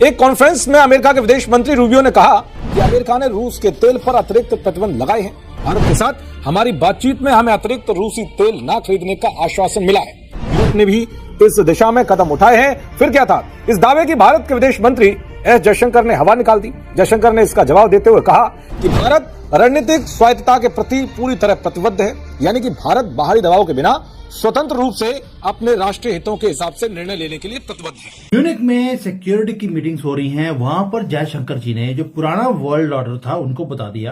एक कॉन्फ्रेंस में अमेरिका के विदेश मंत्री रूबियो ने कहा कि अमेरिका ने रूस के तेल पर अतिरिक्त प्रतिबंध लगाए हैं। भारत के साथ हमारी बातचीत में हमें अतिरिक्त रूसी तेल न खरीदने का आश्वासन मिला है। यूरोप ने भी इस दिशा में कदम उठाए हैं। फिर क्या था? इस दावे की भारत के विदेश मंत्री एस जयशंकर ने हवा निकाल दी। जयशंकर ने इसका जवाब देते हुए कहा कि भारत रणनीतिक स्वायत्तता के प्रति पूरी तरह प्रतिबद्ध है, यानी कि भारत बाहरी दबाव के बिना स्वतंत्र रूप से अपने राष्ट्रीय हितों के हिसाब से निर्णय लेने के लिए प्रतिबद्ध है। म्यूनिक में सिक्योरिटी की मीटिंग्स हो रही हैं। वहां पर जयशंकर जी ने जो पुराना वर्ल्ड ऑर्डर था उनको बता दिया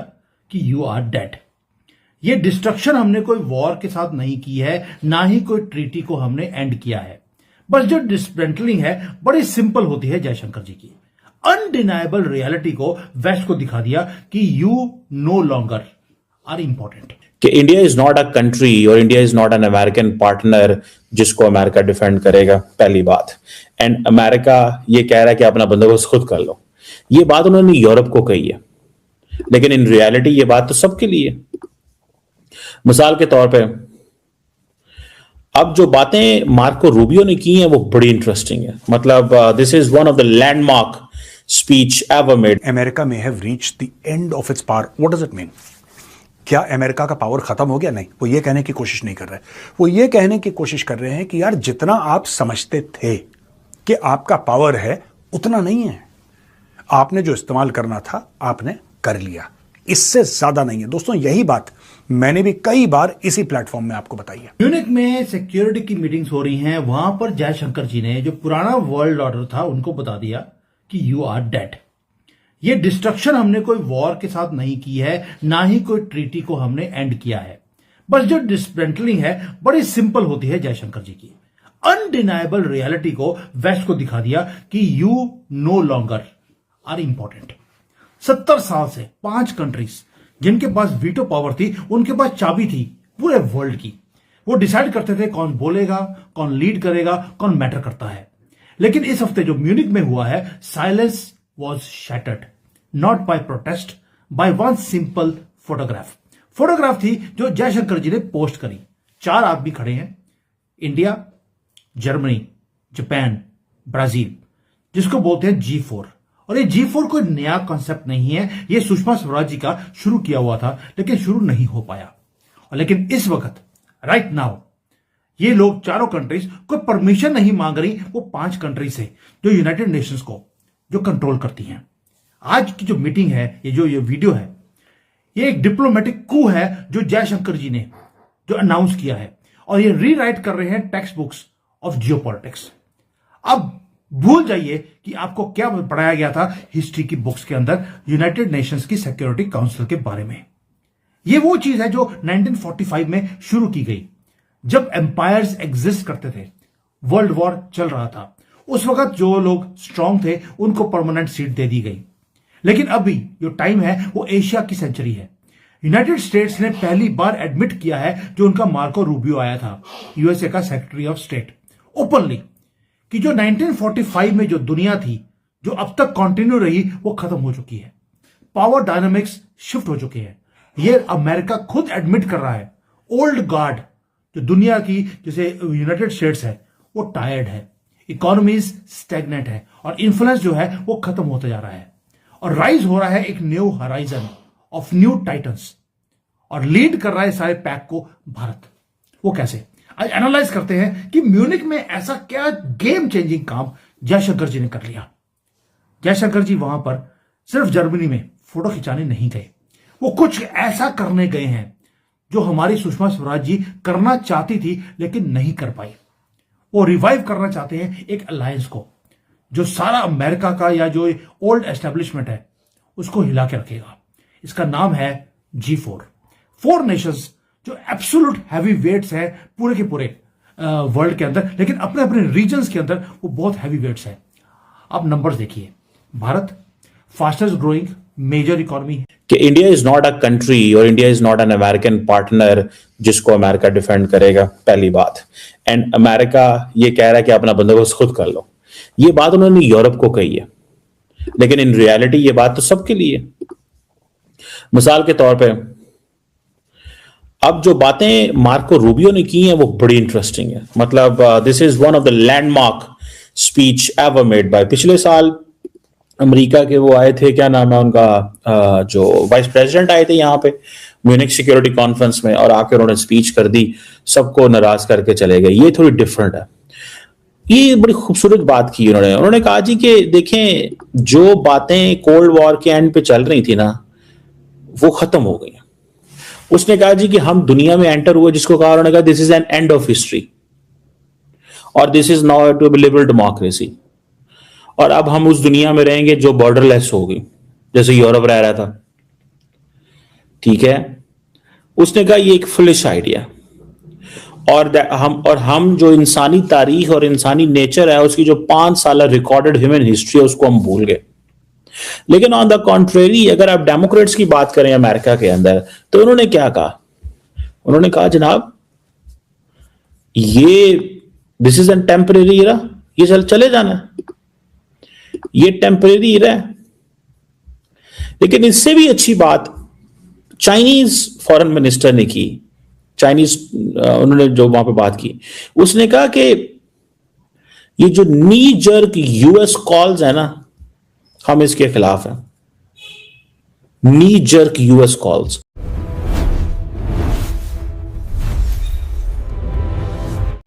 कि यू आर डेड। ये डिस्ट्रक्शन हमने कोई वॉर के साथ नहीं की है, ना ही कोई ट्रीटी को हमने एंड किया है। बस जो डिस्मेंटलिंग है बड़ी सिंपल होती है जयशंकर जी की। अनडिनाइबल रियलिटी को वेस्ट को दिखा दिया कि you no longer are important. कि India is not a country और India is not an American partner जिसको अमेरिका डिफेंड करेगा, पहली बात। एंड अमेरिका ये कह रहा है कि अपना बंदोबस्त खुद कर लो। ये बात उन्होंने यूरोप को कही है, लेकिन इन रियलिटी ये बात तो सबके लिए। मिसाल के तौर पे अब जो बातें मार्को रूबियो ने की हैं वो बड़ी इंटरेस्टिंग है। मतलब this is one of the landmark speech ever made. America may have reached the end of its power. What does it mean? क्या अमेरिका का पावर खत्म हो गया? नहीं, वो ये कहने की कोशिश नहीं कर रहे। वो ये कहने की कोशिश कर रहे हैं कि यार जितना आप समझते थे कि आपका पावर है उतना नहीं है। आपने जो इस्तेमाल करना था आपने कर लिया, इससे ज्यादा नहीं है। दोस्तों यही बात मैंने भी कई बार इसी प्लेटफॉर्म में आपको बताई है। म्यूनिक में सिक्योरिटी की मीटिंग्स हो रही हैं। वहां पर जयशंकर जी ने जो पुराना वर्ल्ड ऑर्डर था उनको बता दिया कि यू आर डेड। ये डिस्ट्रक्शन हमने कोई वॉर के साथ नहीं की है, ना ही कोई ट्रीटी को हमने एंड किया है। बस जो डिस्मेंटलिंग है बड़ी सिंपल होती है जयशंकर जी की। अनडिनाइबल रियलिटी को वेस्ट को दिखा दिया कि you no longer are important. 70 साल से 5 कंट्रीज जिनके पास वीटो पावर थी, उनके पास चाबी थी पूरे वर्ल्ड की। वो डिसाइड करते थे कौन बोलेगा, कौन लीड करेगा, कौन मैटर करता है। लेकिन इस हफ्ते जो म्यूनिक में हुआ है, silence was shattered not by protest, by one simple photograph थी जो जयशंकर जी ने पोस्ट करी। 4 आदमी खड़े हैं, इंडिया, जर्मनी, जापान, ब्राजील, जिसको बोलते हैं G4। और ये G4 कोई नया कॉन्सेप्ट नहीं है, ये सुषमा स्वराज जी का शुरू किया हुआ था, लेकिन शुरू नहीं हो पाया। और लेकिन इस वक्त राइट नाउ ये लोग चारों कंट्रीज कोई परमिशन नहीं मांग रही, वो 5 कंट्री से जो यूनाइटेड नेशंस को जो कंट्रोल करती हैं। आज की जो मीटिंग है, ये वीडियो है, ये एक डिप्लोमेटिक कू है जो जयशंकर जी ने जो अनाउंस किया है। और ये रीराइट कर रहे हैं टेक्स्ट बुक्स ऑफ जियोपॉलिटिक्स। अब भूल जाइए कि आपको क्या पढ़ाया गया था हिस्ट्री की बुक्स के अंदर यूनाइटेड नेशंस की सिक्योरिटी काउंसिल के बारे में। ये वो चीज है जो 1945 में शुरू की गई, जब एम्पायर्स एग्जिस्ट करते थे, वर्ल्ड वॉर चल रहा था। उस वक्त जो लोग स्ट्रांग थे उनको परमानेंट सीट दे दी गई। लेकिन अभी जो टाइम है वो एशिया की सेंचुरी है। यूनाइटेड स्टेट्स ने पहली बार एडमिट किया है, जो उनका मार्को रूबियो आया था, यूएसए का सेक्रेटरी ऑफ स्टेट, ओपनली, कि जो 1945 में जो दुनिया थी, जो अब तक कंटिन्यू रही, वो खत्म हो चुकी है। पावर डायनामिक्स शिफ्ट हो चुके हैं। ये अमेरिका खुद एडमिट कर रहा है। ओल्ड गार्ड जो दुनिया की जैसे यूनाइटेड स्टेट्स है वो टायर्ड है, इकोनॉमीज स्टैग्नेंट है, और इन्फ्लुएंस जो है वो खत्म होता जा रहा है। और राइज हो रहा है एक new horizon of new titans, और लीड कर रहा है सारे पैक को भारत। वो कैसे? आज एनालाइज करते हैं कि म्यूनिक में ऐसा क्या गेम चेंजिंग काम जयशंकर जी ने कर लिया। जयशंकर जी वहां पर सिर्फ जर्मनी में फोटो खिंचाने नहीं गए, वो कुछ ऐसा करने गए हैं जो हमारी सुषमा स्वराज जी करना चाहती थी लेकिन नहीं कर पाई। वो रिवाइव करना चाहते हैं एक अलायंस को, जो सारा अमेरिका का या जो ओल्ड एस्टेब्लिशमेंट है उसको हिला के रखेगा। इसका नाम है G4। 4 नेशंस जो एब्सोल्यूट हैवी वेट्स है पूरे के पूरे वर्ल्ड के अंदर, लेकिन अपने अपने रीजन्स के अंदर वो बहुत हैवी वेट्स है। अब नंबर्स देखिए, Bharat fastest growing major economy है। कि India is not a country और India is not an American partner जिसको अमेरिका डिफेंड करेगा, पहली बात। एंड अमेरिका ये कह रहा है कि अपना बंदोबस्त खुद कर लो। ये बात उन्होंने यूरोप को कही है, लेकिन इन रियलिटी ये बात तो सबके लिए। मिसाल के तौर पे अब जो बातें मार्को रूबियो ने की हैं वो बड़ी इंटरेस्टिंग है। मतलब this is one of the landmark speech ever made by. पिछले साल अमेरिका के वो आए थे, क्या नाम है उनका, जो वाइस प्रेसिडेंट आए थे यहाँ पे म्यूनिक सिक्योरिटी कॉन्फ्रेंस में, और आके उन्होंने स्पीच कर दी, सबको नाराज करके चले गए। ये थोड़ी डिफरेंट है। ये बड़ी खूबसूरत बात की उन्होंने कहा जी कि देखें, जो बातें कोल्ड वॉर के एंड पे चल रही थी ना, वो खत्म हो गई। उसने कहा जी कि हम दुनिया में एंटर हुए, जिसको कहा उन्होंने कहा this is an end of history और this is now to be liberal democracy. और अब हम उस दुनिया में रहेंगे जो बॉर्डरलेस होगी, जैसे यूरोप रह रहा था। ठीक है, उसने कहा ये एक फुलिश आइडिया, और हम जो इंसानी तारीख और इंसानी नेचर है, उसकी जो 5 साल रिकॉर्डेड ह्यूमन हिस्ट्री है, उसको हम भूल गए। लेकिन ऑन द कॉन्ट्रेरी, अगर आप डेमोक्रेट्स की बात करें अमेरिका के अंदर, तो उन्होंने क्या कहा? उन्होंने कहा जनाब ये दिस इज एन टेम्परेरी इरा, ये चले जाना, ये टेम्परेरी इरा है। लेकिन इससे भी अच्छी बात चाइनीज फॉरेन मिनिस्टर ने की, चाइनीज उन्होंने जो वहां पे बात की, उसने कहा कि ये जो नी जर्क यूएस कॉल्स है ना, हम इसके खिलाफ हैं। नी जर्क यूएस कॉल्स।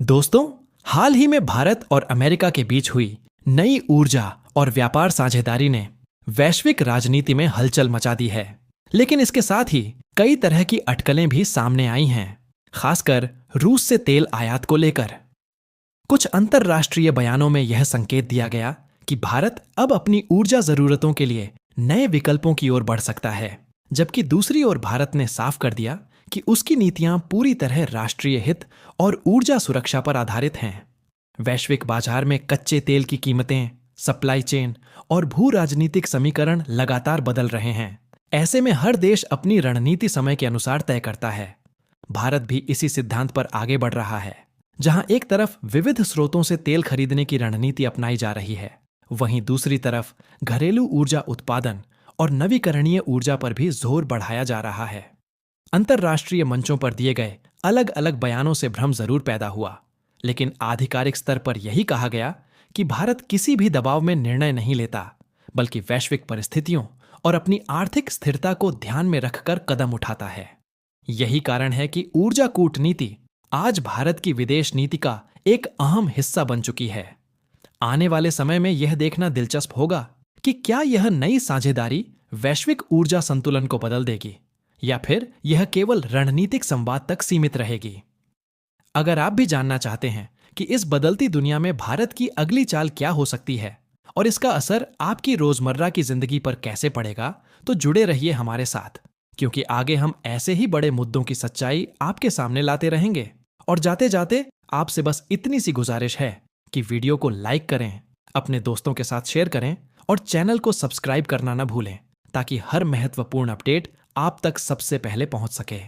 दोस्तों, हाल ही में भारत और अमेरिका के बीच हुई नई ऊर्जा और व्यापार साझेदारी ने वैश्विक राजनीति में हलचल मचा दी है। लेकिन इसके साथ ही कई तरह की अटकलें भी सामने आई हैं, खासकर रूस से तेल आयात को लेकर। कुछ अंतरराष्ट्रीय बयानों में यह संकेत दिया गया कि भारत अब अपनी ऊर्जा जरूरतों के लिए नए विकल्पों की ओर बढ़ सकता है, जबकि दूसरी ओर भारत ने साफ कर दिया कि उसकी नीतियां पूरी तरह राष्ट्रीय हित और ऊर्जा सुरक्षा पर आधारित हैं। वैश्विक बाजार में कच्चे तेल की कीमतें, सप्लाई चेन और भू राजनीतिक समीकरण लगातार बदल रहे हैं। ऐसे में हर देश अपनी रणनीति समय के अनुसार तय करता है। भारत भी इसी सिद्धांत पर आगे बढ़ रहा है, जहां एक तरफ विविध स्रोतों से तेल खरीदने की रणनीति अपनाई जा रही है, वहीं दूसरी तरफ घरेलू ऊर्जा उत्पादन और नवीकरणीय ऊर्जा पर भी जोर बढ़ाया जा रहा है। अंतरराष्ट्रीय मंचों पर दिए गए अलग अलग बयानों से भ्रम जरूर पैदा हुआ, लेकिन आधिकारिक स्तर पर यही कहा गया कि भारत किसी भी दबाव में निर्णय नहीं लेता, बल्कि वैश्विक परिस्थितियों और अपनी आर्थिक स्थिरता को ध्यान में रखकर कदम उठाता है। यही कारण है कि ऊर्जा कूटनीति आज भारत की विदेश नीति का एक अहम हिस्सा बन चुकी है। आने वाले समय में यह देखना दिलचस्प होगा कि क्या यह नई साझेदारी वैश्विक ऊर्जा संतुलन को बदल देगी या फिर यह केवल रणनीतिक संवाद तक सीमित रहेगी। अगर आप भी जानना चाहते हैं कि इस बदलती दुनिया में भारत की अगली चाल क्या हो सकती है और इसका असर आपकी रोजमर्रा की जिंदगी पर कैसे पड़ेगा, तो जुड़े रहिए हमारे साथ, क्योंकि आगे हम ऐसे ही बड़े मुद्दों की सच्चाई आपके सामने लाते रहेंगे। और जाते जाते आपसे बस इतनी सी गुजारिश है कि वीडियो को लाइक करें, अपने दोस्तों के साथ शेयर करें और चैनल को सब्सक्राइब करना न भूलें, ताकि हर महत्वपूर्ण अपडेट आप तक सबसे पहले पहुंच सके।